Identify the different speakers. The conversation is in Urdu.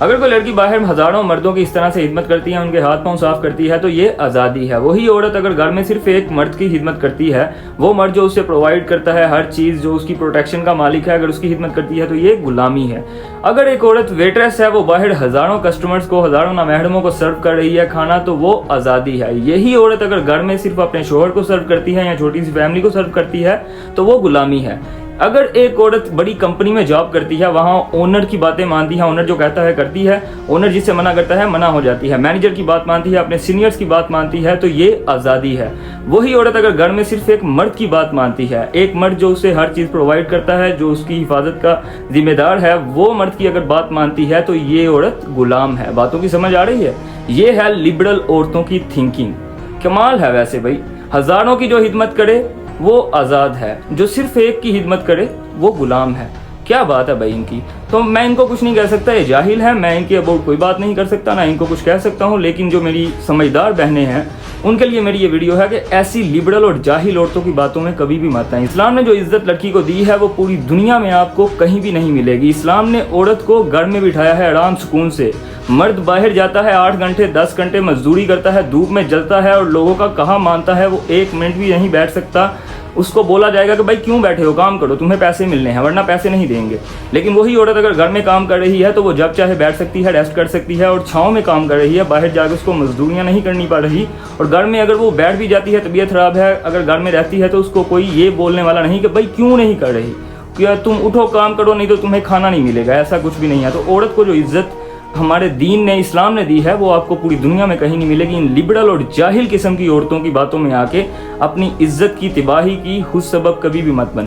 Speaker 1: اگر کوئی لڑکی باہر ہزاروں مردوں کی اس طرح سے خدمت کرتی ہے، ان کے ہاتھ پاؤں صاف کرتی ہے، تو یہ آزادی ہے۔ وہی عورت اگر گھر میں صرف ایک مرد کی خدمت کرتی ہے، وہ مرد جو اسے پرووائڈ کرتا ہے ہر چیز، جو اس کی پروٹیکشن کا مالک ہے، اگر اس کی خدمت کرتی ہے تو یہ غلامی ہے۔ اگر ایک عورت ویٹریس ہے، وہ باہر ہزاروں کسٹمرز کو، ہزاروں نامحرموں کو سرو کر رہی ہے کھانا، تو وہ آزادی ہے۔ یہی عورت اگر گھر میں صرف اپنے شوہر کو سرو کرتی ہے یا چھوٹی سی فیملی کو سرو کرتی ہے تو وہ غلامی ہے۔ اگر ایک عورت بڑی کمپنی میں جاب کرتی ہے، وہاں اونر کی باتیں مانتی ہے، اونر جو کہتا ہے کرتی ہے، اونر جس سے منع کرتا ہے منع ہو جاتی ہے، مینیجر کی بات مانتی ہے، اپنے سینئرز کی بات مانتی ہے، تو یہ آزادی ہے۔ وہی عورت اگر گھر میں صرف ایک مرد کی بات مانتی ہے، ایک مرد جو اسے ہر چیز پرووائڈ کرتا ہے، جو اس کی حفاظت کا ذمہ دار ہے، وہ مرد کی اگر بات مانتی ہے تو یہ عورت غلام ہے۔ باتوں کی سمجھ آ رہی ہے؟ یہ ہے لبرل عورتوں کی تھنکنگ۔ کمال ہے ویسے بھائی، ہزاروں کی جو خدمت کرے وہ آزاد ہے، جو صرف ایک کی خدمت کرے وہ غلام ہے۔ کیا بات ہے بھائی ان کی۔ تو میں ان کو کچھ نہیں کہہ سکتا، یہ جاہل ہے، میں ان کے اباؤٹ کوئی بات نہیں کر سکتا، نہ ان کو کچھ کہہ سکتا ہوں، لیکن جو میری سمجھدار بہنیں ہیں ان کے لیے میری یہ ویڈیو ہے کہ ایسی لبرل اور جاہل عورتوں کی باتوں میں کبھی بھی مت آئیں۔ اسلام نے جو عزت لڑکی کو دی ہے وہ پوری دنیا میں آپ کو کہیں بھی نہیں ملے گی۔ اسلام نے عورت کو گھر میں بٹھایا ہے آرام سکون سے۔ مرد باہر جاتا ہے 8 گھنٹے 10 گھنٹے مزدوری کرتا ہے، دھوپ میں جلتا ہے اور لوگوں کا کہاں مانتا ہے، وہ 1 منٹ بھی نہیں بیٹھ سکتا۔ اس کو بولا جائے گا کہ بھائی کیوں بیٹھے ہو، کام کرو، تمہیں پیسے ملنے ہیں ورنہ پیسے نہیں دیں گے۔ لیکن وہی عورت اگر گھر میں کام کر رہی ہے تو وہ جب چاہے بیٹھ سکتی ہے، ریسٹ کر سکتی ہے، اور چھاؤں میں کام کر رہی ہے، باہر جا کے اس کو مزدوریاں نہیں کرنی پڑ رہی۔ اور گھر میں اگر وہ بیٹھ بھی جاتی ہے، طبیعت خراب ہے، اگر گھر میں رہتی ہے تو اس کو کوئی یہ بولنے والا نہیں کہ بھائی کیوں نہیں کر رہی، کہ تم اٹھو کام کرو نہیں تو تمہیں کھانا نہیں ملے گا، ایسا کچھ بھی نہیں ہے۔ تو عورت کو جو عزت ہمارے دین نے، اسلام نے دی ہے، وہ آپ کو پوری دنیا میں کہیں نہیں ملے گی۔ ان لبرل اور جاہل قسم کی عورتوں کی باتوں میں آ کے اپنی عزت کی تباہی کی خود سبب کبھی بھی مت بنے۔